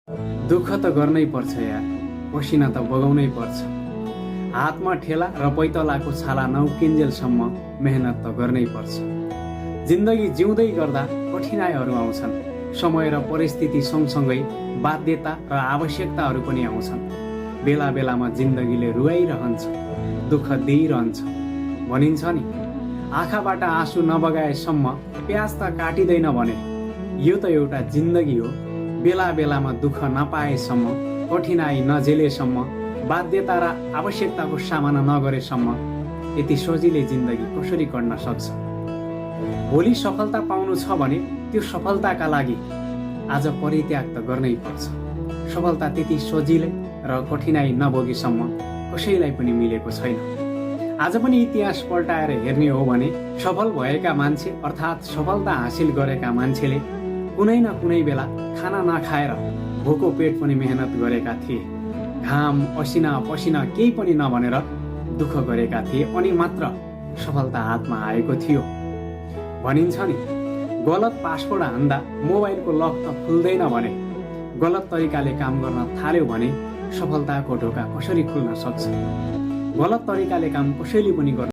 दुःख त गर्नै पर्छ यार, पसिना त बगाउनै पर्छ। हातमा ठेला र पैतलाको छाला नउकिन्जेलसम्म मेहनत त गर्नै पर्छ। जिन्दगी जिउँदै गर्दा कठिनाइहरू आउँछन्। समय र परिस्थिति सँगसँगै बाध्यता र आवश्यकताहरू पनि आउँछन्। बेला बेलामा जिन्दगीले रुवाइरहन्छ, दुःख दिइरहन्छ। भनिन्छ नि, आँखाबाट आँसु नबगाएसम्म प्याज त काटिँदैन भने। यो त एउटा जिन्दगी हो। बेला बेलामा दुःख नपाएसम्म, कठिनाइ नझेलेसम्म, बाध्यता र आवश्यकताको सामना नगरेसम्म यति सजिलै जिन्दगी कसरी कट्न सक्छ? भोलि सफलता पाउनु छ भने त्यो सफलताका लागि आज परित्याग त गर्नै पर्छ। सफलता त्यति सजिलै र कठिनाइ नभोगेसम्म कसैलाई पनि मिलेको छैन। आज पनि इतिहास पल्टाएर हेर्ने हो भने सफल भएका मान्छे अर्थात् सफलता हासिल गरेका मान्छेले कुनै न कुनै बेला खाना नखाएर भोको पेट पनि मेहनत गरेका थिए। घाम असिना पसिना केही पनि नभनेर दुःख गरेका थिए अनि मात्र सफलता हातमा आएको थियो। भनिन्छ नि, गलत पासवर्ड हान्दा मोबाइलको लक त खुल्दैन भने गलत तरिकाले काम गर्न थाल्यो भने सफलताको ढोका कसरी खुल्न सक्छ? गलत तरिकाले काम कसैले पनि गर्न